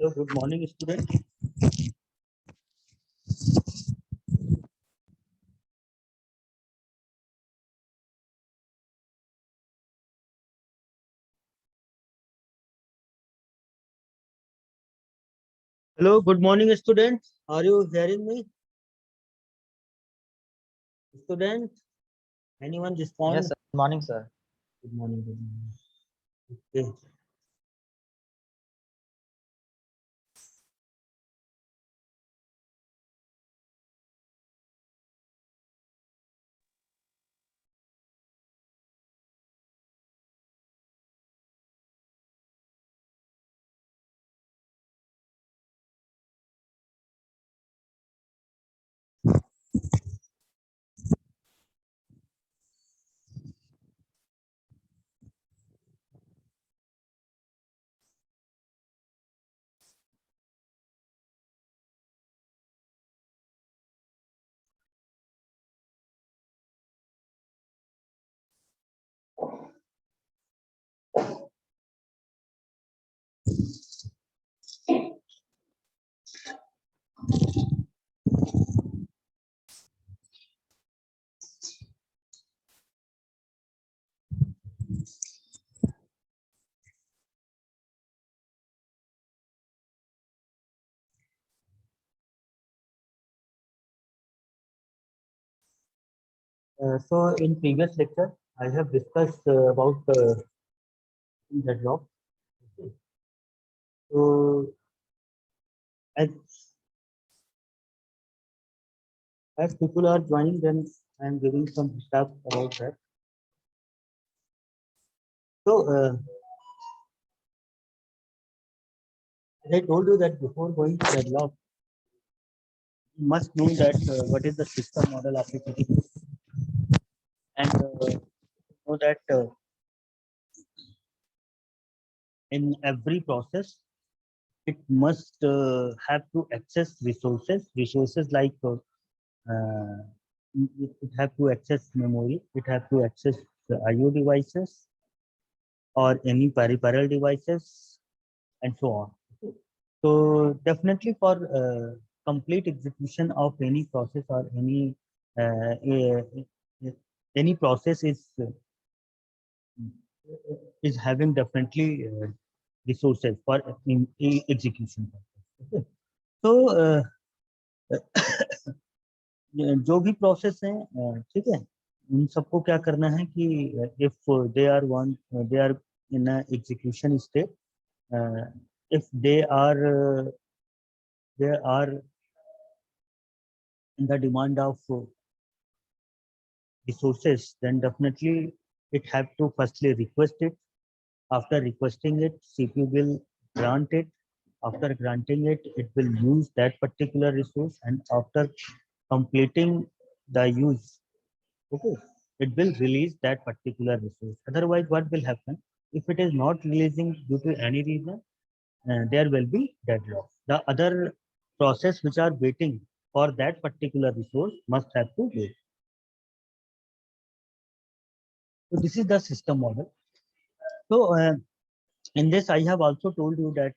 Hello, good morning, student. Hello, good morning, student. Are you hearing me? Student, anyone respond? Yes, sir. Good morning, sir. Good morning, good morning. Okay. So in previous lecture, I have discussed about the job. Okay. So as as people are joining, then I am giving some stuff about that. So as I told you that before going to develop, you must know that what is the system model application, and know that in every process it must have to access resources like it have to access memory, it have to access the IO devices or any peripheral devices and so on. So definitely for complete execution of any process or any process is having definitely resources for execution. Okay. So जो भी process है ठीक है उन सबको क्या करना है कि if they are in execution state if they are in the demand of resources, then definitely it have to firstly request it. After requesting it, CPU will grant it. After granting it, it will use that particular resource, and after completing the use, okay, it will release that particular resource. Otherwise, what will happen? If it is not releasing due to any reason, there will be deadlock. The other process which are waiting for that particular resource must have to wait. So this is the system model. So in this, I have also told you that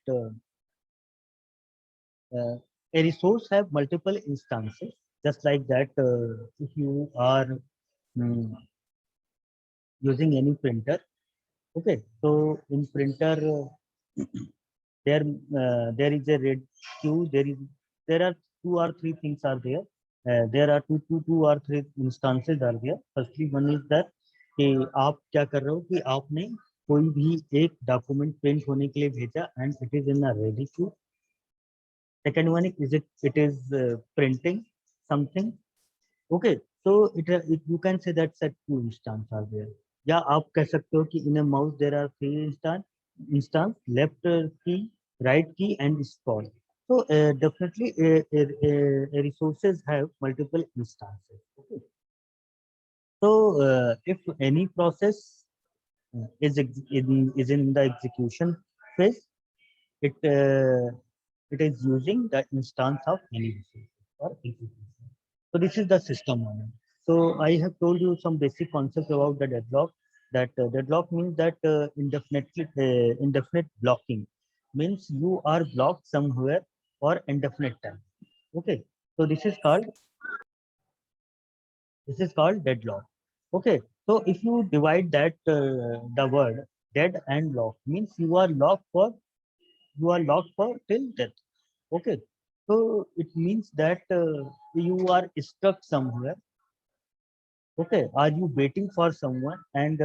a resource have multiple instances. Just like that, if you are mm, using any printer, okay. So in printer, there is a red queue. There are two or three things are there. There are two or three instances are there. Firstly, one is that कि आप क्या कर रहे हो कि आपने कोई भी एक डॉक्यूमेंट प्रिंट होने के लिए भेजा and it is in a ready queue. Second one is it is printing something. Okay, so it you can say that set two instance are there. या आप कह सकते हो कि in a mouse there are three instance left key, right key and scroll. So definitely a resources have multiple instances. Okay. So if any process is in the execution phase, it it is using the instance of any resource for execution. So this is the system model. So I have told you some basic concepts about the deadlock. That deadlock means that indefinite blocking. means you are blocked somewhere for indefinite time. Okay, so this is called deadlock. Okay, so if you divide that the word dead and lock means you are locked for till death. Okay, so it means that you are stuck somewhere. Okay, are you waiting for someone and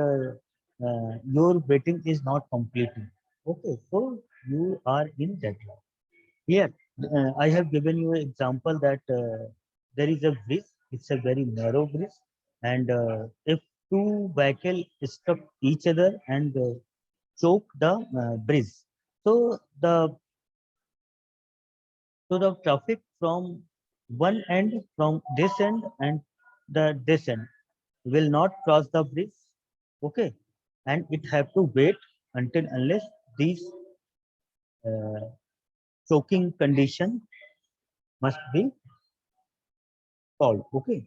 your waiting is not completing? Okay, so you are in deadlock. Here, I have given you an example that there is a bridge. It's a very narrow bridge, and if two vehicles stuck each other and choke the bridge, so the traffic from one end, from this end and the this end, will not cross the bridge. Okay, and it have to wait until unless these uh, choking condition must be solved. Okay,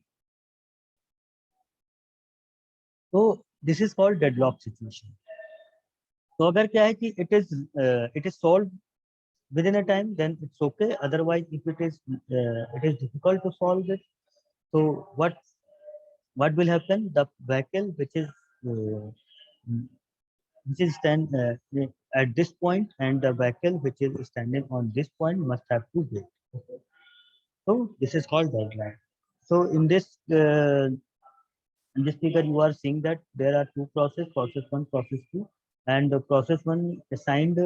so this is called deadlock situation. तो अगर क्या है कि it is solved within a time, then it's okay. Otherwise, if it is difficult to solve it, so what will happen? The vehicle uh, which is stand at this point and the vehicle which is standing on this point must have to wait. Okay. So this is called deadline. So in this figure you are seeing that there are two process one, process two, and the process one assigned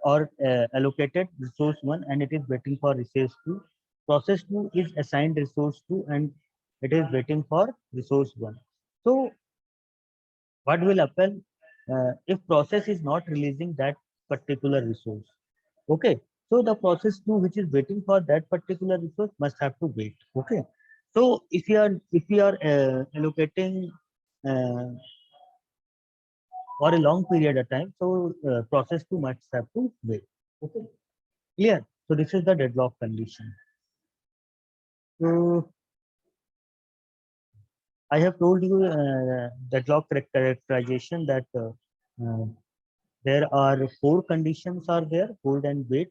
or allocated resource one and it is waiting for resource two. Process two is assigned resource two and it is waiting for resource one. So what will happen if process is not releasing that particular resource? Okay, so the process two which is waiting for that particular resource must have to wait. Okay, so if you are allocating uh, for a long period of time, so process two must have to wait. Okay, clear. So this is the deadlock condition. So I have told you deadlock characterization that uh, there are four conditions are there: hold and wait,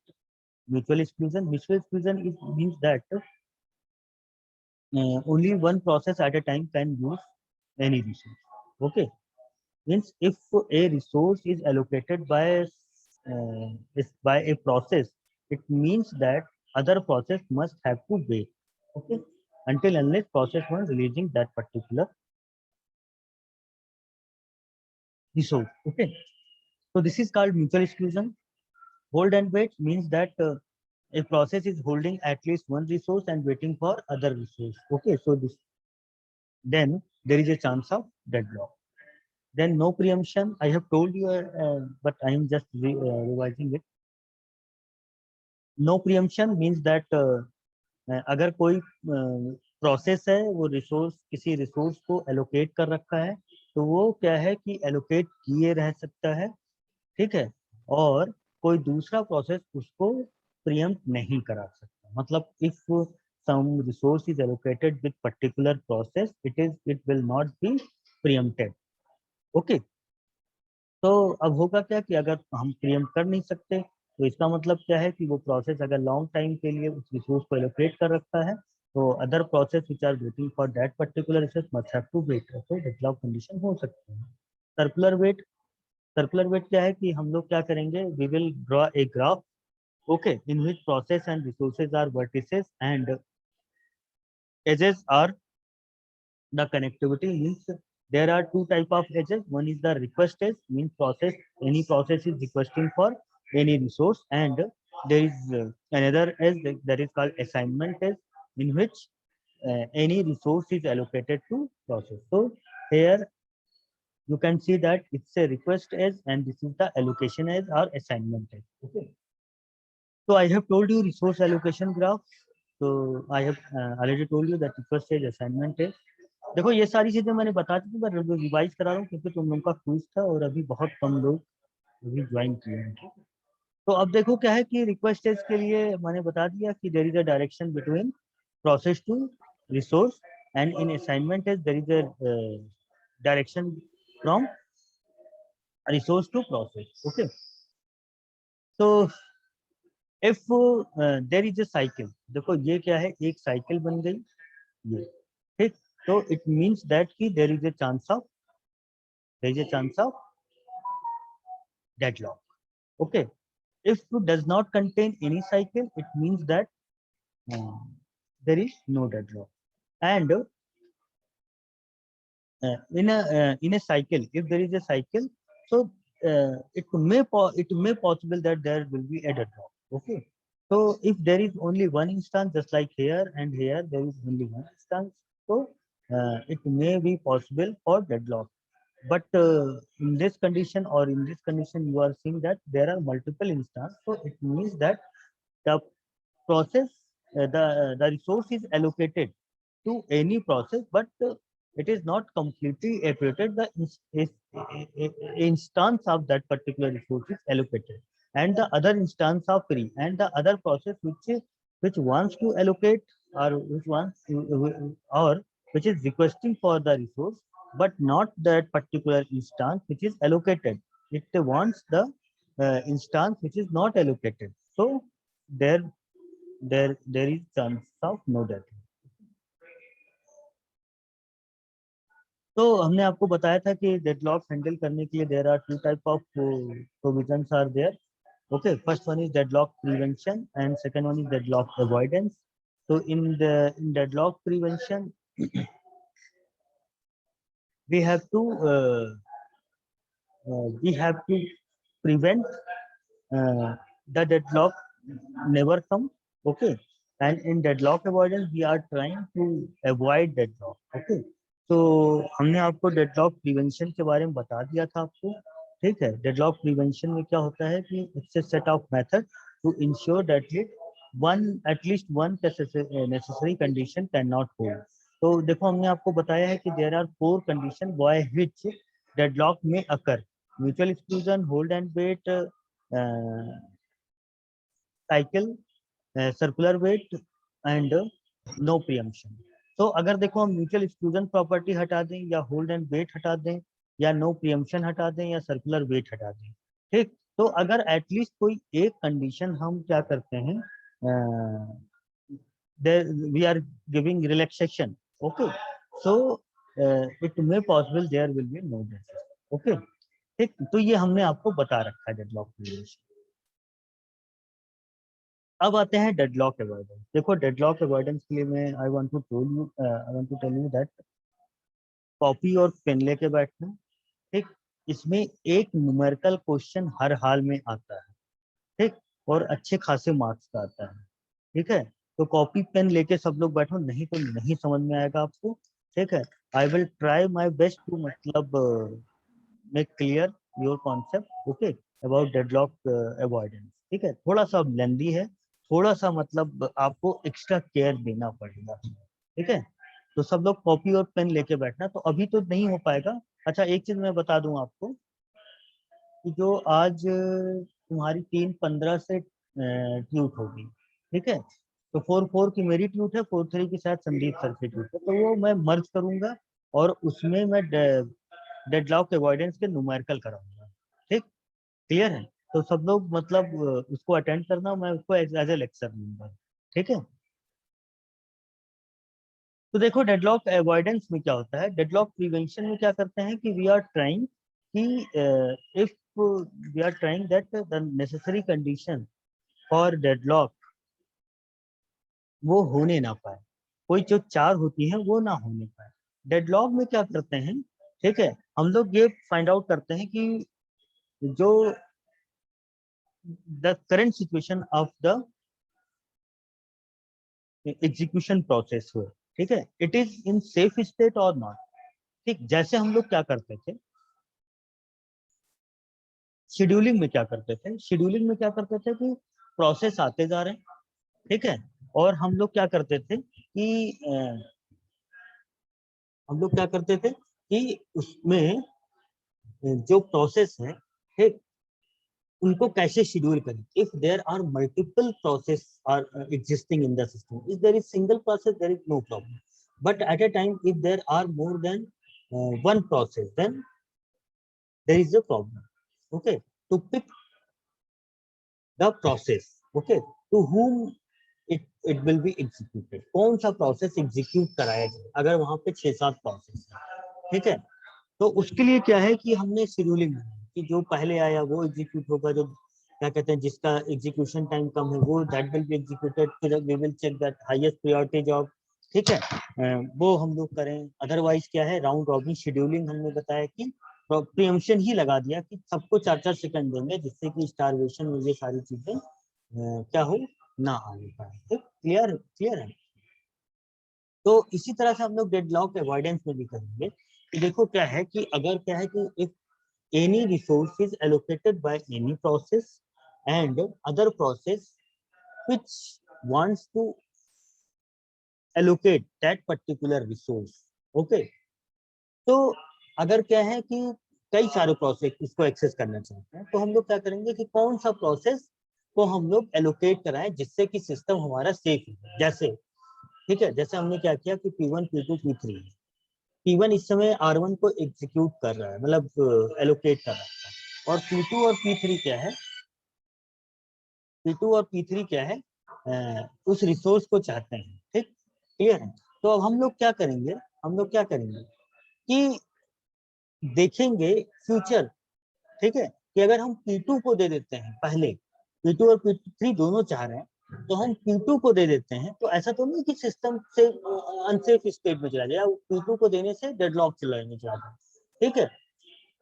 mutual exclusion. Mutual exclusion means that only one process at a time can use any resource. Okay, means if a resource is allocated by a process, it means that other process must have to wait. Okay, until unless process one releasing that particular resource. Okay, so this is called mutual exclusion. Hold and wait means that a process is holding at least one resource and waiting for other resource. Okay, so this then there is a chance of deadlock. Then no preemption. I have told you, but I am just revising it. No preemption means that अगर कोई process है वो resource किसी resource को allocate कर रखा है तो वो क्या है कि एलोकेट किए रह सकता है, ठीक है, और कोई दूसरा प्रोसेस उसको प्रियम्प्ट नहीं करा सकता. मतलब if some resource is allocated with particular process, it will not be preempted. Okay, तो अब होगा क्या कि अगर हम प्रियम्प्ट कर नहीं सकते तो इसका मतलब क्या है कि वो प्रोसेस अगर लॉन्ग टाइम के लिए उस रिसोर्स को एलोकेट कर रखता है तो other process which are waiting for that particular resource must have to wait. तो डेडलॉक कंडीशन हो सकती है. Circular wait. सर्कुलर वेट क्या है कि हम लोग क्या करेंगे, we will draw a graph. Okay, in which process and resources are vertices and edges are the connectivity. Means there are two type of edges. One is the request edge, means process, any process is requesting for any resource, and there is another edge that is called assignment edge, in which any resource is allocated to process. So here you can see that it's a request edge and this is the allocation edge or assignment edge. Okay, so I have told you resource allocation graph. So I have already told you that request edge, assignment edge. देखो ये सारी चीजें मैंने बता दी थी, मैं revise करा रहा हूँ क्योंकि तुम लोगों का क्विज था और अभी बहुत कम लोग अभी ज्वाइन किए हैं. तो अब देखो क्या है कि रिक्वेस्ट टेस्ट के लिए मैंने बता दिया कि there is a direction between process to resource and in assignment test there is a direction from resource to process. Okay, तो if there is a cycle, देखो ये क्या है, एक साइकिल बन गई ये, ठीक। तो इट मीन्स दैट कि देर is a chance of deadlock, okay. If it does not contain any cycle, it means that there is no deadlock. And in a cycle, if there is a cycle, so it may possible that there will be a deadlock. Okay. So if there is only one instance, just like here and here, there is only one instance. So it may be possible for deadlock. But in this condition, or in this condition, you are seeing that there are multiple instances. So it means that the process, the resource is allocated to any process, but it is not completely allocated. The instance of that particular resource is allocated, and the other instance of free, and the other process which wants to allocate, or which wants or which is requesting for the resource, but not that particular instance which is allocated. It wants the instance which is not allocated. So there there is chance of no death. तो हमने आपको बताया था कि deadlock handle करने के लिए there are two type of provisions are there, okay. First one is deadlock prevention and second one is deadlock avoidance. तो in deadlock prevention we have to prevent the deadlock never come, okay, and in deadlock avoidance we are trying to avoid deadlock, okay। तो हमने आपको deadlock prevention के बारे में बता दिया था आपको, ठीक है। डेडलॉक प्रिवेंशन में क्या होता है कि it's a set of method to ensure that one at least one necessary condition can not hold. तो देखो हमने आपको बताया है कि there are 4 condition by which deadlock में occur: mutual exclusion, hold and wait, cycle, circular wait and no preemption. तो अगर देखो हम म्यूचुअल एक्सक्लूजन प्रॉपर्टी हटा दें, या होल्ड एंड वेट हटा दें, या नो प्रीएम्पशन हटा दें, या सर्कुलर वेट हटा दें, ठीक। तो अगर एटलीस्ट कोई एक कंडीशन हम क्या करते हैं, we are giving relaxation, okay, so it may possible there will be no death, okay, ठीक। तो ये हमने आपको बता रखा है डेडलॉक प्रिवेंशन। अब आते हैं डेडलॉक अवॉइडेंस। देखो डेडलॉक अवॉइडेंस के लिए मैं I want to tell you that copy और पेन लेके बैठना, ठीक। इसमें एक न्यूमेरिकल क्वेश्चन हर हाल में आता है, ठीक, और अच्छे खासे मार्क्स का आता है, ठीक है। तो कॉपी पेन लेके सब लोग बैठो, नहीं तो नहीं समझ में आएगा आपको, ठीक है। I will try my best to मतलब make clear your concept, okay, about deadlock avoidance, ठीक है। थोड़ा सा लेंदी है, थोड़ा सा मतलब आपको एक्स्ट्रा केयर देना पड़ेगा, ठीक है। तो सब लोग कॉपी और पेन लेके बैठना। तो अभी तो नहीं हो पाएगा। अच्छा एक चीज मैं बता दूं आपको कि जो आज तुम्हारी 3:15 से ट्यूट होगी, ठीक है। तो 4:4 की मेरी ट्यूट है, 4:3 की शायद संदीप सर की ट्यूट है, तो वो मैं मर्ज करूंगा और उसमें मैं डेडलॉक अवॉइडेंस के न्यूमेरिकल कराऊंगा, ठीक, क्लियर है। तो सब लोग मतलब उसको अटेंड करना, मैं उसको एज ए लेक्चर लूंगा, ठीक है। तो देखो डेडलॉक अवॉइडेंस में क्या होता है, डेडलॉक प्रिवेंशन में क्या करते हैं कि वी आर ट्राइंग कि if we are trying that the necessary condition for deadlock वो होने ना पाए, कोई जो 4 होती है वो ना होने पाए। डेडलॉक में क्या करते हैं, ठीक है, हम लोग ये फाइंड आउट करते हैं कि जो the current situation of the execution process हो, ठीक है, it is in safe state और नॉट, ठीक। जैसे हम लोग क्या करते थे शेड्यूलिंग में, क्या करते थे शेड्यूलिंग में, क्या करते थे कि प्रोसेस आते जा रहे हैं, ठीक है, और हम लोग क्या करते थे कि हम लोग क्या करते थे कि उसमें जो प्रोसेस है, ठीक, उनको कैसे शेड्यूल करें। If there are multiple process are existing in the system, if there is single process there is no problem, but at a time if there are more than one process, then there is a problem, okay। To pick the process, okay, to whom it will be executed, कौन सा process execute कराया जाए अगर वहां पे 6-7 process है, ठीक है। तो उसके लिए क्या है कि हमने शेड्यूलिंग कि जो पहले आया वो एग्जीक्यूट होगा, जो क्या कहते हैं जिसका एग्जीक्यूशन टाइम कम है वो दैट विल बी एग्जीक्यूटेड, फिर we will check that highest priority job, ठीक है, वो हम लोग करें। अदरवाइज क्या है, राउंड रॉबिन शेड्यूलिंग हमने बताया कि प्रीएम्पशन ही लगा दिया कि सबको 4-4 सेकंड देंगे जिससे कि स्टारवेशन में ये सारी चीजें क्या हो ना आने पाए, ठीक, क्लियर क्लियर है। तो इसी तरह से हम लोग डेडलॉक अवॉइडेंस में भी करेंगे कि देखो क्या है कि अगर क्या है कि if any resource is allocated by any process and other process which wants to allocate that particular resource, okay, तो अगर क्या है कि कई सारे प्रोसेस इसको एक्सेस करना चाहते हैं तो हम लोग क्या करेंगे कि कौन सा प्रोसेस को हम लोग एलोकेट कराएं जिससे कि सिस्टम हमारा सेफ है। जैसे ठीक है, जैसे हमने क्या किया कि P1 P2 P3, P1 इस समय R1 को एग्जीक्यूट कर रहा है, मतलब एलोकेट कर रहा है, और P2 और P3 क्या है, P2 और P3 क्या है, उस रिसोर्स को चाहते हैं, ठीक, क्लियर है। तो अब हम लोग क्या करेंगे, हम लोग क्या करेंगे कि देखेंगे फ्यूचर, ठीक है, कि अगर हम P2 को दे देते हैं पहले, P2 और P3 दोनों चाह रहे हैं तो हम P2 को दे देते हैं, तो ऐसा तो नहीं कि सिस्टम से अनसेफ स्टेट में चला जाए, P2 को देने से डेडलॉक चला जाए, ठीक है,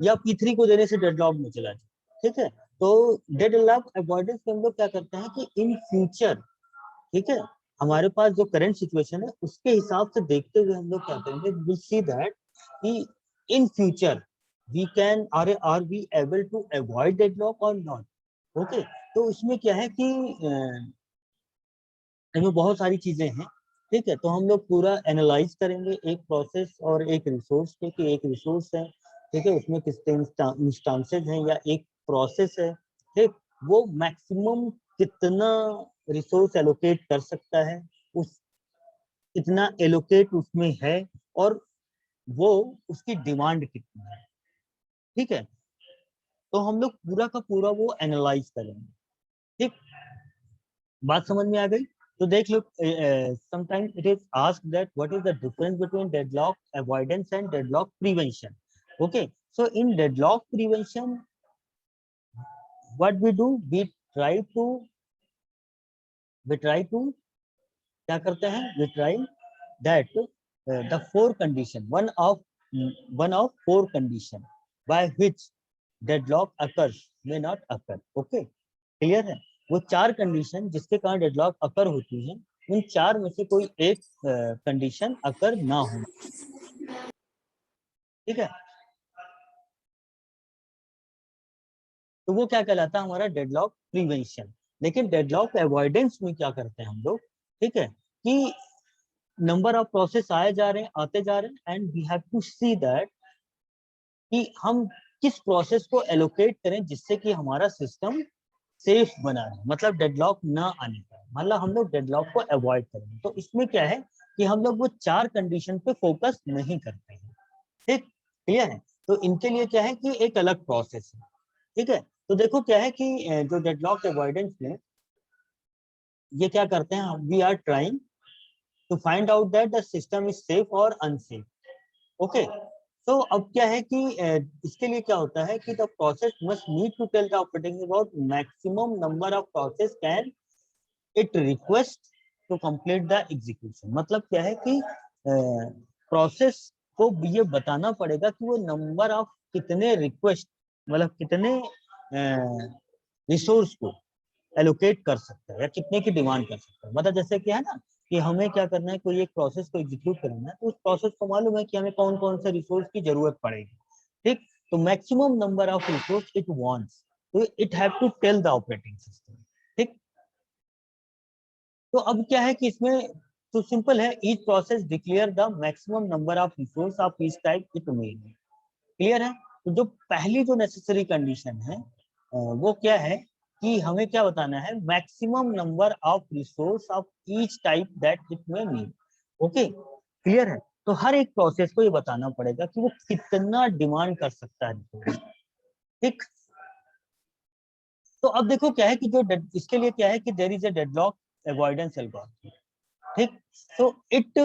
या P3 को देने से डेडलॉक में चला जाए, ठीक है। तो डेडलॉक अवॉइडेंस में हम लोग क्या करते हैं कि इन फ्यूचर, ठीक है, हमारे पास जो करंट सिचुएशन है उसके हिसाब से देखते हुए हम लोग क्या करेंगे, विल सी दैट कि in future we can are we able to avoid deadlock और नॉट, ओके। तो उसमें क्या है कि इसमें बहुत सारी चीजें हैं, ठीक है, तो हम लोग पूरा एनालाइज करेंगे एक प्रोसेस और एक रिसोर्स पे कि एक रिसोर्स है, ठीक है, उसमें कितने इंस्टांसेस हैं या एक प्रोसेस है, ठीक, वो मैक्सिमम कितना रिसोर्स एलोकेट कर सकता है, उस कितना एलोकेट उसमें है, और वो उसकी डिमांड कितनी है, ठीक है। तो हम लोग पूरा का पूरा वो एनालाइज करेंगे, ठीक, बात समझ में आ गई। तो देख लो, sometimes it is asked that what is the difference between deadlock avoidance and deadlock prevention, okay. So in deadlock prevention what we do, try to we try to क्या करते हैं, we try that the four condition one of four condition by which deadlock occurs may not occur, okay, clear है। वो चार condition जिसके कारण deadlock अकर होती है, उन चार में से कोई एक कंडीशन अकर ना हो, ठीक है, तो वो क्या कहलाता है, हमारा डेडलॉक प्रिवेंशन। लेकिन डेडलॉक अवॉइडेंस में क्या करते हैं हम लोग, ठीक है, कि नंबर ऑफ प्रोसेस आए जा रहे हैं, आते जा रहे हैं, and we have to see that कि हम किस प्रोसेस को एलोकेट करें जिससे कि हमारा सिस्टम सेफ बना रहे, मतलब डेडलॉक ना आने पाए, मतलब हम लोग डेडलॉक को अवॉइड करें। तो इसमें क्या है कि हम लोग वो चार कंडीशन पे फोकस नहीं करते हैं, ठीक, क्लियर है। तो इनके लिए क्या है कि एक अलग प्रोसेस है, ठीक है। तो देखो क्या है कि जो डेडलॉक अवॉइडेंस में ये क्या करते हैं, we are trying to find out that the system is safe और अनसेफ, ओके। तो अब क्या है कि इसके लिए क्या होता है कि the process must need to tell the operating about maximum number of process can it request to complete the execution, मतलब क्या है कि प्रोसेस को ये बताना पड़ेगा कि वो नंबर ऑफ कितने रिक्वेस्ट, मतलब कितने रिसोर्स को एलोकेट कर सकता है या कितने की डिमांड कर सकता है। मतलब जैसे कि है ना कि हमें क्या करना है, कोई एक प्रोसेस को एग्जीक्यूट करना है, तो उस प्रोसेस को मालूम है कि हमें कौन कौन से रिसोर्स की जरूरत पड़ेगी, ठीक, तो maximum number of resource it wants, तो it have to tell the operating system, ठीक। तो अब क्या है कि इसमें तो सिंपल है, each process declare the maximum number of resource of each type it need, clear है। तो जो पहली जो नेसेसरी कंडीशन है वो क्या है कि हमें क्या बताना है, maximum number of resource of each type that it में नीड, ओके, क्लियर है। तो हर एक प्रोसेस को ये बताना पड़ेगा कि वो कितना डिमांड कर सकता है रिसोर्स, ठीक। तो अब देखो क्या है कि जो इसके लिए क्या है कि there is a deadlock avoidance algorithm, ठीक। तो इट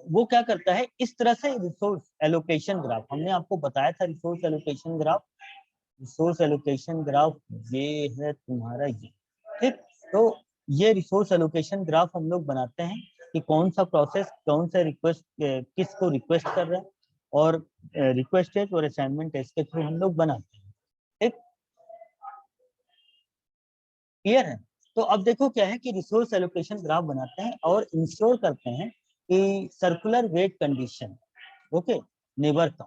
वो क्या करता है इस तरह से, रिसोर्स एलोकेशन ग्राफ हमने आपको बताया था, resource allocation graph, resource allocation graph ये है तुम्हारा ये, ठीक। तो ये रिसोर्स एलोकेशन ग्राफ हम लोग बनाते हैं कि कौन सा प्रोसेस कौन सा रिक्वेस्ट किसको रिक्वेस्ट कर रहा है, और रिक्वेस्ट एज और असाइनमेंट एज के थ्रू हम लोग बनाते हैं, ठीक। क्लियर है। तो अब देखो क्या है कि रिसोर्स एलोकेशन ग्राफ बनाते हैं और इंश्योर करते हैं कि circular wait condition, okay, never come,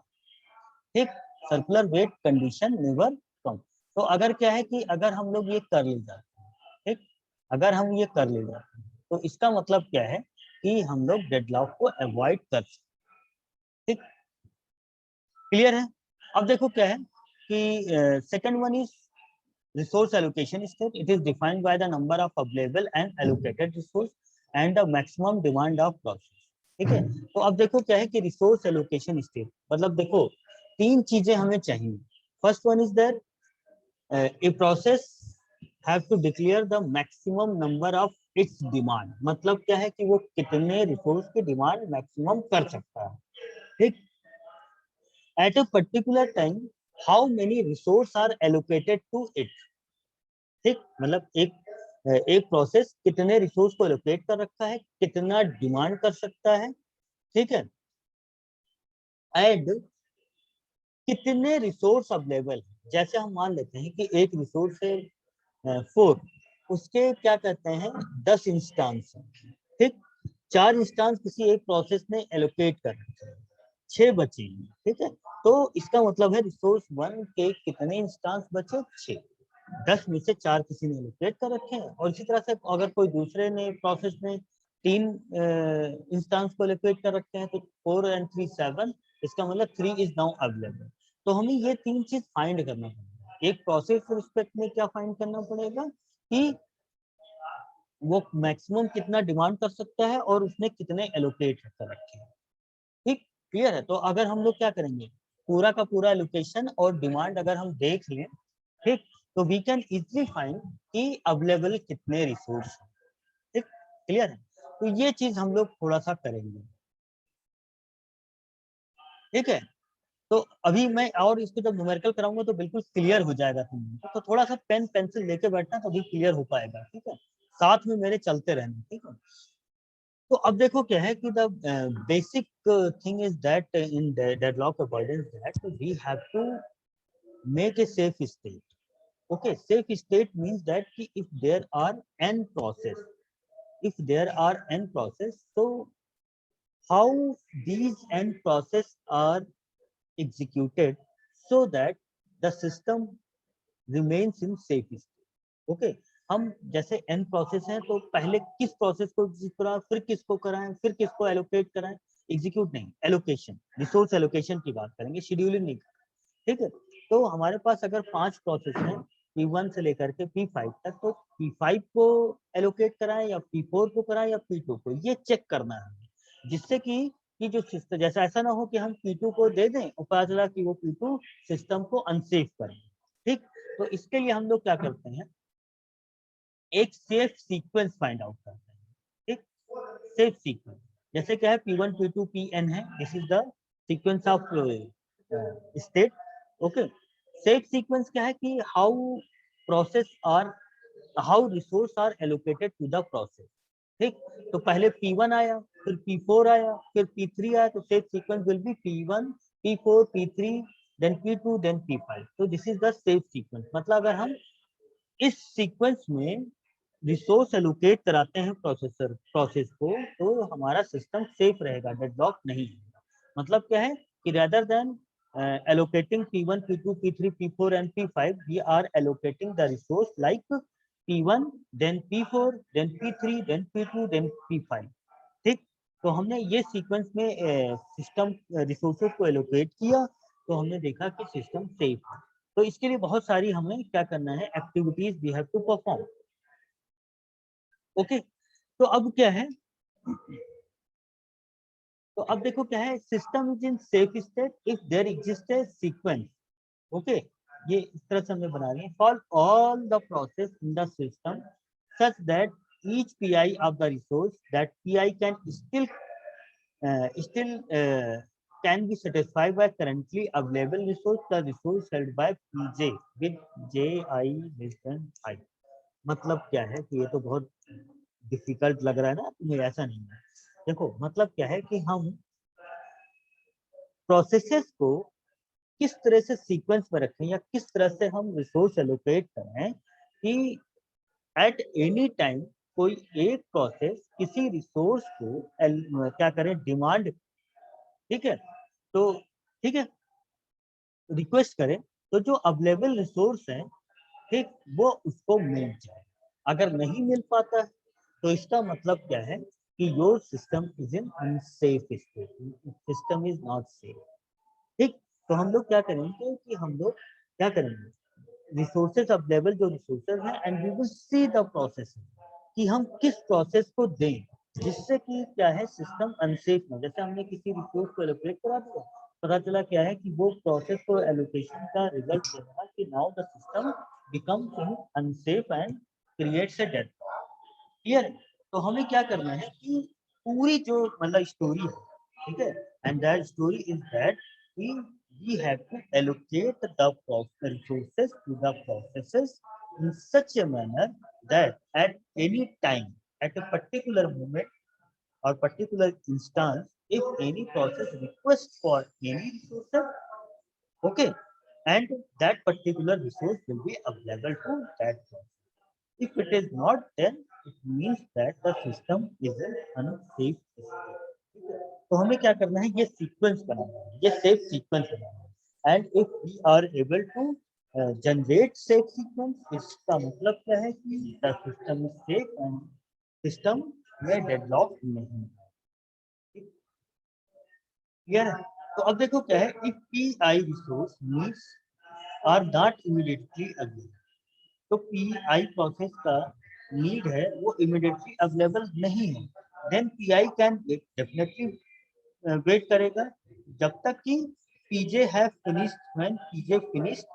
ठीक। Circular wait condition never come. तो अगर क्या है कि अगर हम लोग ये कर ले जाते हैं, ठीक, अगर हम ये कर ले जाते हैं तो इसका मतलब क्या है कि हम लोग डेडलॉक को अवॉइड कर सकते, ठीक। क्लियर है। अब देखो क्या है कि second one is resource allocation state. It is defined by the number of available and allocated resource and the maximum demand of process, ठीक है। तो अब देखो क्या है कि रिसोर्स एलोकेशन स्टेट मतलब देखो तीन चीजें हमें चाहिए। First one is that a process have to declare the maximum number of its demand, मतलब क्या है कि वो कितने रिसोर्स की डिमांड मैक्सिमम कर सकता है, ठीक। At a particular time how many resource are allocated to it, ठीक। मतलब एक प्रोसेस कितने रिसोर्स को एलोकेट कर रखा है, कितना डिमांड कर सकता है, ठीक है। एंड कितने रिसोर्स अवेलेबल है, जैसे हम मान लेते हैं कि एक रिसोर्स है 4, उसके क्या कहते हैं 10 इंस्टांस हैं, ठीक। 4 इंस्टांस किसी एक प्रोसेस ने एलोकेट कर रखे हैं, 6 बचे हैं, ठीक है। तो इसका मतलब है रिसोर्स 1 के कितने इंस्टांस बचे, 6, 10 में से 4 किसी ने एलोकेट कर रखे हैं। और इसी तरह से अगर कोई दूसरे ने प्रोसेस में 3 इंस्टांस को एलोकेट कर रखे हैं तो 4 and 3 7, इसका मतलब 3 इज नाउ अवेलेबल। तो हमें ये तीन चीज फाइंड करना पड़ेगा, एक प्रोसेस के रिस्पेक्ट में क्या फाइंड करना पड़ेगा कि वो मैक्सिमम कितना डिमांड कर सकता है और उसने कितने एलोकेट कर रखे हैं, ठीक। क्लियर है। तो अगर हम लोग क्या करेंगे पूरा का पूरा एलोकेशन और डिमांड अगर हम देख लें, ठीक, तो वी कैन इजिली फाइंड कि अवेलेबल कितने रिसोर्स हैं, ठीक। क्लियर है। तो ये चीज हम लोग थोड़ा सा करेंगे, ठीक है। तो अभी मैं और इसको जब न्यूमेरिकल कराऊंगा तो बिल्कुल क्लियर हो जाएगा तुम, तो थोड़ा सा पेन पेंसिल लेके बैठना तभी क्लियर हो पाएगा, ठीक है। साथ में मेरे चलते रहना, ठीक है। तो अब देखो क्या है कि the basic thing is that in deadlock avoidance that we have to make a safe state, okay. Safe state means that if there are n process, if there are n process, so how these n process are executed so that the system remains in safe state, okay. हम जैसे n process है तो पहले किस process को execute कराएं, फिर किसको कराएं, फिर किसको एलोकेट कराएं, एग्जीक्यूट नहीं, एलोकेशन, रिसोर्स एलोकेशन की बात करेंगे, शेड्यूलिंग नहीं, ठीक है। तो हमारे पास अगर 5 प्रोसेस हैं P1 से लेकर के P5 तक, तो P5 को एलोकेट कराएं या P4 को कराएं या P2 को, ये चेक करना है, जिससे कि जो सिस्टम, जैसा ऐसा ना हो कि हम P2 को दे दें और पता चला कि वो P2 सिस्टम को अनसेफ करे, ठीक। तो इसके लिए हम लोग क्या करते हैं, एक सेफ सीक्वेंस फाइंड आउट करते हैं, ठीक। सेफ सीक्वेंस जैसे क्या है P1 P2 Pn है, this is the sequence of state, okay. Safe sequence क्या है कि how resource are allocated to the process, ठीक। तो पहले P1 आया, फिर P4 आया, फिर P3 आया, तो safe sequence will be P1 P4 P3 then P2 then P5। तो this is the safe sequence. मतलब अगर हम इस सीक्वेंस में रिसोर्स एलोकेट कराते हैं प्रोसेस को, तो हमारा सिस्टम सेफ रहेगा, डेडलॉक नहीं होगा। मतलब क्या है कि rather than allocating P1 P2 P3 P4 and P5, we are allocating the resource like P1 then P4 then P3 then P2 then P5, ठीक। तो हमने ये सीक्वेंस में सिस्टम रिसोर्सेज को एलोकेट किया, तो हमने देखा कि सिस्टम सेफ है। तो इसके लिए बहुत सारी हमें क्या करना है, activities we have to perform, okay. तो अब क्या है, तो अब देखो क्या है, system is in safe state if there exist a sequence, okay, ये इस तरह से हमने बना रही है for all the process in the system such that each PI of the resource that PI can still can be satisfied by currently available resource, the resource held by pj with ji less than I। मतलब क्या है कि ये तो बहुत difficult लग रहा है ना तुम्हें, ऐसा नहीं है। देखो मतलब क्या है कि हम प्रोसेसेस को किस तरह से सीक्वेंस में रखें या किस तरह से हम रिसोर्स एलोकेट करें कि एट एनी टाइम कोई एक प्रोसेस किसी रिसोर्स को क्या करे, डिमांड, ठीक है, तो ठीक है, रिक्वेस्ट करें तो जो अवेलेबल रिसोर्स है, ठीक, वो उसको मिल जाए। अगर नहीं मिल पाता है तो इसका मतलब क्या है कि your system is in unsafe state, system is not safe. ठीक, तो हम लोग क्या करेंगे कि हम लोग क्या करेंगे, रिसोर्सेज अवेलेबल जो रिसोर्सेज हैं and we will see the process कि हम किस प्रोसेस को दें जिससे कि क्या है सिस्टम अनसेफ ना। जैसे हमने किसी रिसोर्स को एलोकेट करा दिया, पता चला क्या है कि वो प्रोसेस को एलोकेशन का रिजल्ट ये रहा कि now the system becomes unsafe and creates a dead. Clear? तो हमें क्या करना है कि पूरी जो मतलब स्टोरी है, ठीक है, and that story is that we have to allocate the resources to the processes in such a manner that at any time, at a particular moment or particular instance, if any process requests for any resources, okay, and that particular resource will be available to that process. If it is not, then it means that the system is in unsafe state. तो हमें क्या करना है, ये sequence बनाना है, ये safe sequence बनाना है। And if we are able to generate safe sequence, इसका मतलब क्या है कि the system is safe and system में डेडलॉक नहीं है। क्लियर है? तो अब देखो क्या है, if P I resource needs are not immediately available, तो पी आई प्रोसेस का नीड है वो इमीडिएटली अवेलेबल नहीं है, then P I can definitely wait करेगा जब तक कि PJ have finished. When PJ finished,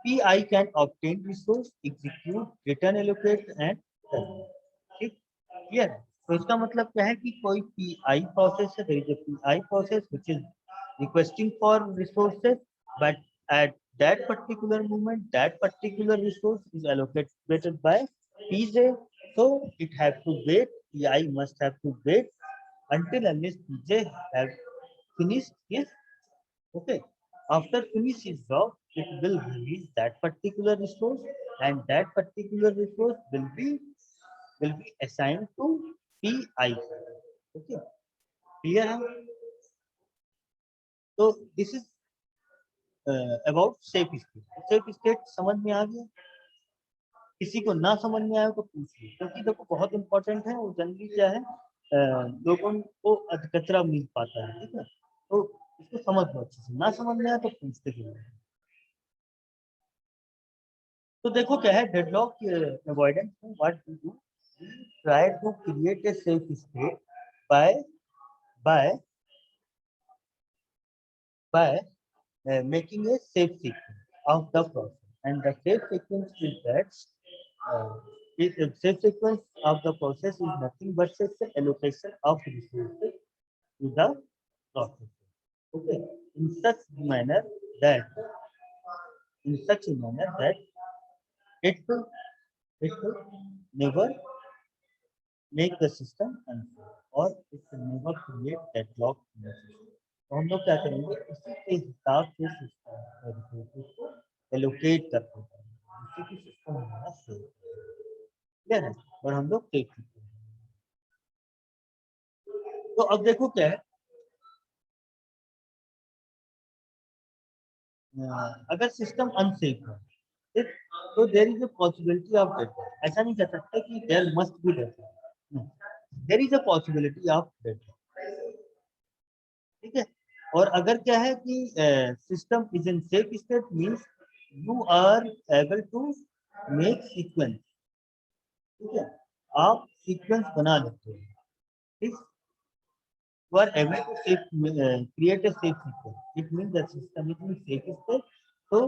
PI can obtain resource, execute, return, allocate and ठीक, क्लियर? तो इसका मतलब क्या है कि कोई पीआई प्रोसेस है, there is a PI process which is requesting for resources, but at that particular moment that particular resource is allocated by pj, so it have to wait, pi must have to wait until unless pj have finished his, okay, after finish his job it will release that particular resource, and that particular resource will be assigned to pi, okay, clear है? तो this is about safe state. Safe state समझ में आ गया? किसी को ना समझ में आए तो पूछ लो, क्योंकि देखो बहुत इंपॉर्टेंट है। और जनरली क्या है, लोगों को कचरा मिल पाता है, ठीक है, तो इसको समझ लो अच्छे से, ना समझ में आए तो पूछते जरूर। तो देखो क्या है, डेडलॉक अवॉइडेंस में what we do, try to create a safe state by by by making a safe sequence of the process, and the safe sequence is that the safe sequence of the process is nothing but just the allocation of resources to the process. Okay, in such manner that in such a manner that it will never make the system unsafe, or it will never create deadlock in the system. तो हम लोग क्या करेंगे, इसी के हिसाब से system resources को एलोकेट करते हैं जिससे कि सिस्टम हमारा सेफ क्लियर है, और हम लोग देख सकते हैं। तो अब देखो क्या है, अगर सिस्टम अनसेफ है, ठीक, तो there is a possibility of death. ऐसा नहीं कह सकते कि there must be death, there is a possibility of death, ठीक है। और अगर क्या है कि system is in safe state means you are able to make sequence, ठीक है, आप सीक्वेंस बना लेते हैं, ठीक, you are able to create a safe sequence, it means the system is in safe state, so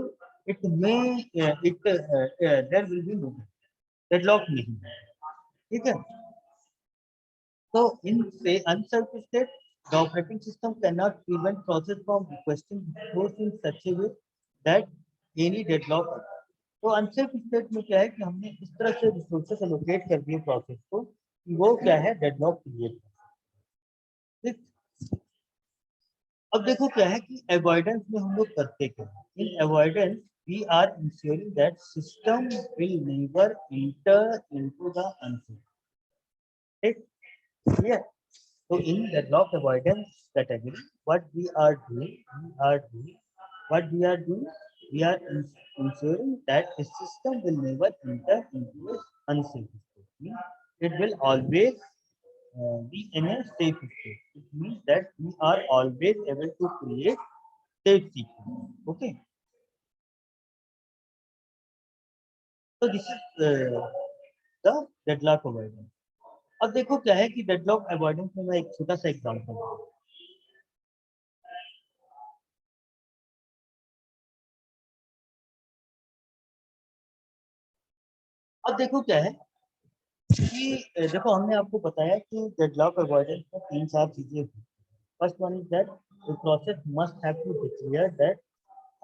it में it there will be no deadlock नहीं है, ठीक है। तो इन से unsafe state the operating system cannot prevent process from requesting resource in such a way that any deadlock occurs. तो unsafe state में क्या है कि हमने इस तरह से रिसोर्सेस एलोकेट कर दिए प्रोसेस को कि वो क्या है डेडलॉक क्रिएट कर। अब देखो क्या है कि अवॉइडेंस में हम लोग करते क्या है, in avoidance we are ensuring that system will never enter into the unsafe, ठीक, clear. So in deadlock avoidance category, what we are doing, we are ensuring that the system will never enter into an unsafe state. It will always be in a safe state. It means that we are always able to create safe sequence. Okay. So this is the deadlock avoidance. अब देखो क्या है कि deadlock avoidance में मैं एक छोटा सा एग्जांपल दूं। अब देखो क्या है कि देखो हमने आपको बताया कि डेडलॉक अवॉइडेंस में 3-4 चीजें हैं। First one is that the process must have to declare that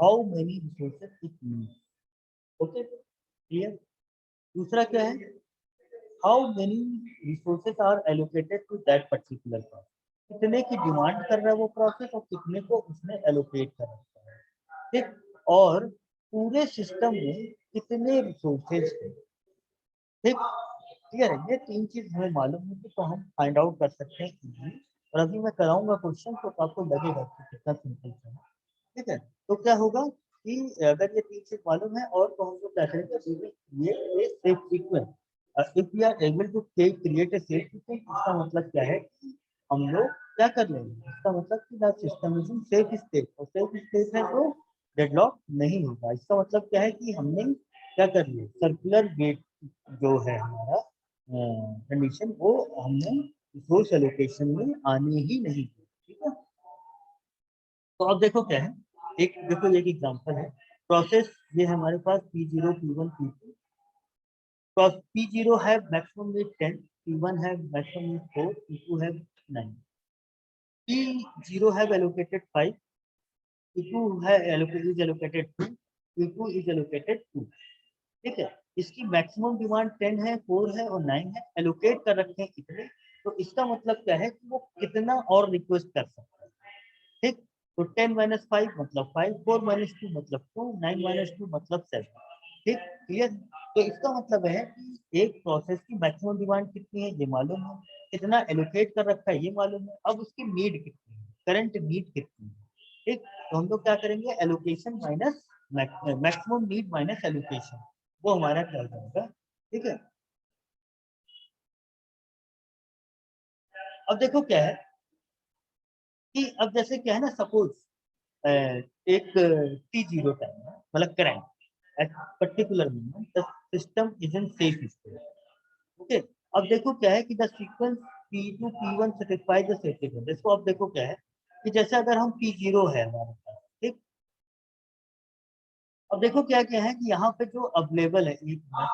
how many resources it needs, okay, clear. दूसरा क्या है, how many resources are allocated to that particular process, कितने की डिमांड कर रहा है वो प्रोसेस और कितने को उसने एलोकेट कर रखा है, ठीक। और पूरे सिस्टम में कितने रिसोर्सेज हैं, ठीक, क्लियर है। ये 3 चीज हमें मालूम है तो हम फाइंड आउट कर सकते हैं इजीली। और अभी मैं कराऊंगा क्वेश्चन तो आपको लगेगा कि कितना सिंपल है, ठीक है। तो क्या होगा कि अगर ये 3 चीज मालूम है और तो हम लोग क्या करेंगे, ये safe sequence, if we are able to create a safe sequence, इसका मतलब क्या है कि हम लोग क्या कर लेंगे, इसका मतलब कि the system is in safe state, और सेफ स्टेट है तो डेडलॉक नहीं होगा। इसका मतलब क्या है कि हमने क्या कर लिया, सर्कुलर गेट जो है हमारा कंडीशन वो हमने रिसोर्स एलोकेशन में आने ही नहीं दी, ठीक है। तो अब देखो क्या है, एक देखो एक एग्जांपल है प्रोसेस, ये है हमारे पास P0 P1 P2, P0 है मैक्सिमम नीड 10, P1 है मैक्सिमम नीड 4, P2 है 9, P0 है एलोकेटेड 5, P2 है एलोकेटेड 2, P2 इज एलोकेटेड 2, ठीक है। इसकी मैक्सिमम डिमांड 10 है, 4 है और 9 है, एलोकेट कर रखे हैं कितने, तो इसका मतलब क्या है कि वो कितना और रिक्वेस्ट कर सकता है, ठीक। तो 10 माइनस 5 मतलब 5, 4 माइनस 2 मतलब 2, 9 माइनस 2 मतलब 7, ठीक, क्लियर। तो इसका मतलब है कि एक प्रोसेस की मैक्सिमम डिमांड कितनी है ये मालूम है, कितना एलोकेट कर रखा है ये मालूम है, अब उसकी नीड कितनी है, करंट नीड कितनी है, ठीक। तो हम लोग क्या करेंगे, allocation minus maximum need minus allocation, वो हमारा क्या हो जाएगा, ठीक है। अब देखो क्या है कि अब जैसे क्या है ना, सपोज एक T0 टाइम है, मतलब current at particular moment the system is in safe state, okay. अब देखो क्या है कि the sequence P2 P1 satisfy the safety condition. इसको अब देखो क्या है कि जैसे अगर हम P0 है हमारे पास, ठीक। अब देखो क्या क्या है कि यहाँ पे जो अवेलेबल है, एक मिनट,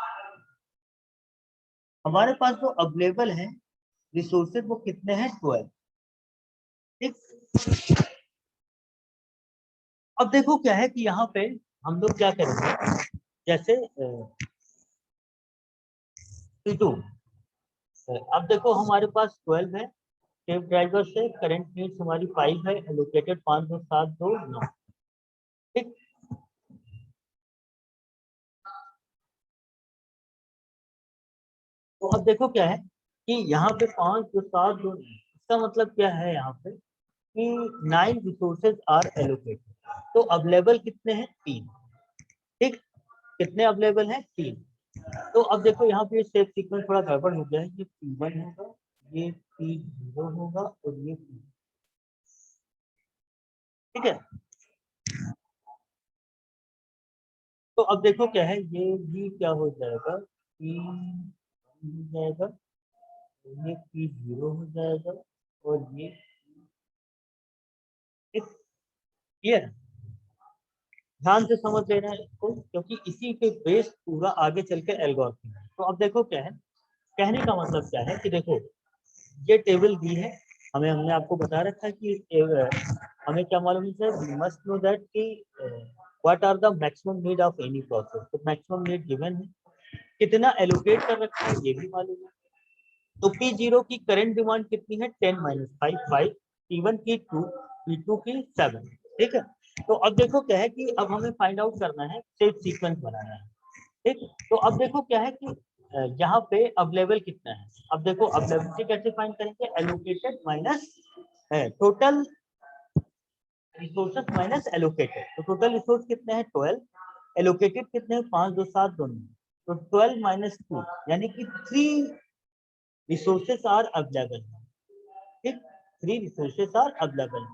हमारे पास जो अवेलेबल है रिसोर्सेज वो कितने हैं, 12, ठीक। अब देखो क्या है कि यहाँ पे हम लोग क्या करेंगे, जैसे P2, अब देखो हमारे पास 12 है, टेप ड्राइवर से करंट नीड्स हमारी 5 है, एलोकेटेड 5 2 7 2 9, ठीक। तो अब देखो क्या है कि यहाँ पे 5 2 7 2, इसका मतलब क्या है यहाँ पे कि 9 रिसोर्सेज आर एलोकेटेड, तो अवेलेबल कितने हैं, 3, ठीक। कितने अवेलेबल हैं, 3। तो अब देखो यहाँ पे सेफ सीक्वेंस थोड़ा गड़बड़ हो गया है, ये P1 होगा, ये P0 होगा और ये P, ठीक है। तो अब देखो क्या है, ये भी क्या हो जाएगा, P हो जाएगा, ये P0 हो जाएगा और ये क्लियर, ध्यान से समझ लेना है इसको, क्योंकि इसी पे बेस पूरा आगे चल के एल्गोरिथम है। तो अब देखो क्या है, कहने का मतलब क्या है कि देखो ये टेबल दी है, हमें हमने आपको बता रखा है कि हमें क्या मालूम है, वी मस्ट नो दैट कि what are the maximum need of any process. तो मैक्सिमम नीड गिवन है, कितना एलोकेट कर रखा है ये भी मालूम है। तो P0 की करंट डिमांड कितनी है, 10 माइनस 5 5, P1 की 2, P2 की 7। ठीक है, तो अब देखो क्या है कि अब हमें फाइंड आउट करना है, सेट सीक्वेंस बनाना है। ठीक, तो अब देखो क्या है कि यहाँ पे अवेलेबल कितना है। अब देखो अवेलेबिलिटी कैसे फाइंड करेंगे, allocated minus total resources minus allocated. तो टोटल रिसोर्स कितने हैं, 12, एलोकेटेड कितने हैं, 5 2 7 दोनों। तो 12 माइनस 2 यानी कि 3 रिसोर्सेस आर अवेलेबल। ठीक, 3 रिसोर्सेस आर अवेलेबल।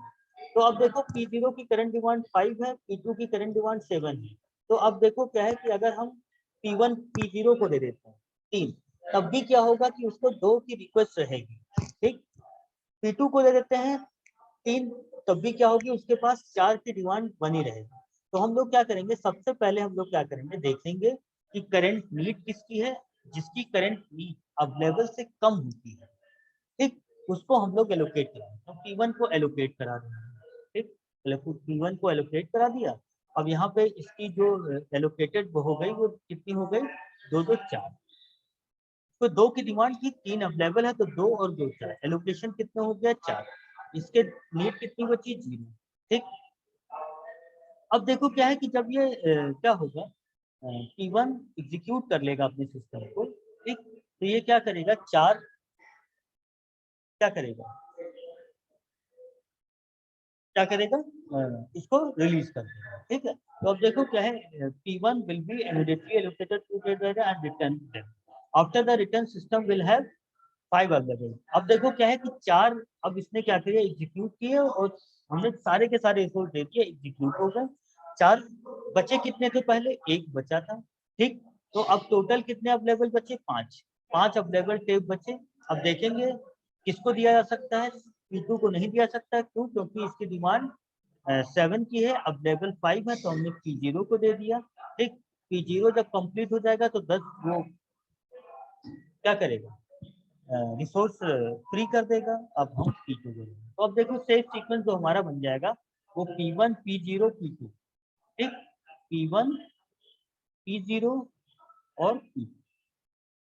तो अब देखो P0 की करंट डिमांड 5 है, P2 की करंट डिमांड 7 है। तो अब देखो क्या है कि अगर हम P1 P0 को दे देते हैं 3, तब भी क्या होगा कि उसको 2 की रिक्वेस्ट रहेगी। ठीक, P2 को दे देते हैं 3, तब भी क्या होगी, उसके पास 4 की डिमांड बनी रहेगी। तो हम लोग क्या करेंगे, सबसे पहले हम लोग क्या करेंगे, देखेंगे कि करंट नीड किसकी है, जिसकी करंट नीड अवेलेबल से कम होती है। ठीक, उसको हम लोग एलोकेट करेंगे। तो P1 को एलोकेट करा देंगे। ठीक, P1 को एलोकेट करा दिया। अब यहाँ पे इसकी जो एलोकेटेड वो हो गई, वो कितनी हो गई, 2 2 4। तो 2 की डिमांड थी, 3 अवेलेबल है, तो 2 और 2 4, एलोकेशन कितना हो गया, 4। इसके नीड कितनी बची, 0। ठीक, अब देखो क्या है कि जब ये क्या होगा, P1 एग्जीक्यूट कर लेगा अपने सिस्टम को। ठीक, तो ये क्या करेगा, 4 क्या करेगा, क्या करेगा, इसको रिलीज कर देगा। ठीक है, तो अब देखो क्या है, P1 will be immediately allocated to the data and return them. After the return system will have 5 available. अब देखो क्या है कि 4, अब इसने क्या किया, एग्जीक्यूट किए और हमने सारे के सारे रिसोर्स दे दिए, एग्जीक्यूट हो गए। 4 बचे कितने थे, पहले 1 बचा था। ठीक, तो अब टोटल कितने अवेलेबल बचे, 5 5 अवेलेबल टेप बचे। अब देखेंगे किसको दिया जा सकता है, P2 को नहीं दिया सकता। क्यों, क्योंकि इसकी डिमांड 7 की है, अवेलेबल 5 है, तो हमने P0 को दे दिया। ठीक, P0 जब कंप्लीट हो जाएगा तो 10 वो क्या करेगा, रिसोर्स फ्री कर देगा। अब हम P2 को देंगे। तो अब देखो सेफ सीक्वेंस जो हमारा बन जाएगा वो P1 P0 P2। ठीक, P1 P0 और P2।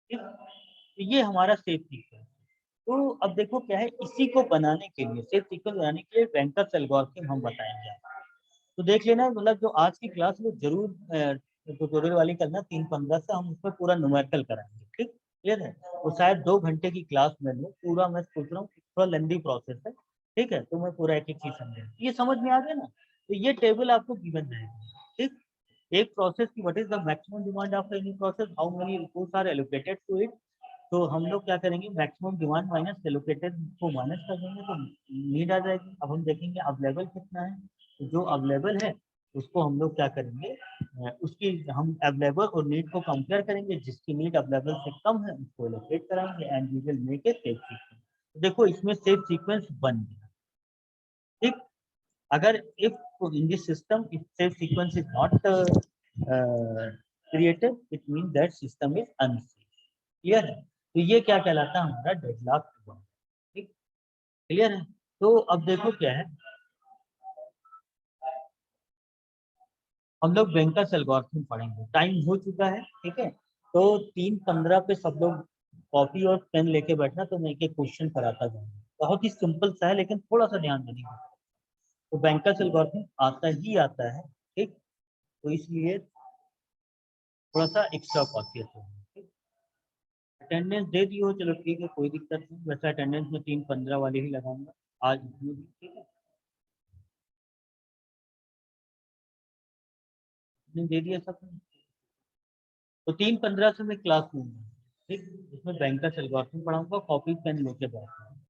ठीक, तो ये हमारा सेफ सीक्वेंस। तो अब देखो क्या है, इसी को बनाने के लिए, सेफ सीक्वेंस बनाने के लिए बैंकर्स एल्गोरिथम हम बताएंगे। तो देख लेना, मतलब जो आज की क्लास में जरूर ट्यूटोरियल वाली करना, 3-15 से हम उसमें पूरा न्यूमेरिकल कराएंगे। ठीक, क्लियर है। वो शायद 2 घंटे की क्लास में लो पूरा, मैं सोच रहा हूँ थोड़ा लेंदी प्रोसेस है। ठीक है, तो मैं पूरा एक एक चीज समझे, ये समझ में आ गया ना। तो ये टेबल आपको गिवन रहेगी। ठीक, एक प्रोसेस की what is the maximum demand of any process, how many resource are allocated to it. तो हम लोग क्या करेंगे, मैक्सिमम डिमांड माइनस एलोकेटेड को माइनस कर देंगे तो नीड आ जाएगी। अब हम देखेंगे अवेलेबल कितना है, तो जो अवेलेबल है उसको हम लोग क्या करेंगे, उसकी हम अवेलेबल और नीड को कंपेयर करेंगे, जिसकी नीड अवेलेबल से कम है उसको एलोकेट कराएंगे and we will make a safe sequence. देखो इसमें सेफ सीक्वेंस बन गया। ठीक, अगर if in this system if safe sequence is not created, it mean that system is unsafe. Clear है, तो ये क्या कहलाता है, हमारा डेडलॉक हुआ। ठीक, क्लियर है। तो अब देखो क्या है, हम लोग बैंकर्स एल्गोरिथम पढ़ेंगे, टाइम हो चुका है। ठीक है, तो 3:15 पे सब लोग कॉपी और पेन लेके बैठना, तो मैं एक एक क्वेश्चन कराता जाऊंगा। बहुत ही सिंपल सा है, लेकिन थोड़ा सा ध्यान देने की। तो बैंकर्स एल्गोरिथम आता ही आता है। ठीक, तो इसलिए थोड़ा सा एक्स्ट्रा कॉशियस हो। अटेंडेंस दे दी हो, चलो ठीक है, कोई दिक्कत नहीं। वैसे अटेंडेंस में 3:15 वाले ही लगाऊंगा आज भी। ठीक है, आपने दे दिया सब। तो 3:15 से मैं क्लास लूंगा। ठीक, इसमें बैंकर्स एल्गोरिथम पढ़ाऊंगा, कॉपी पेन लेके बैठना।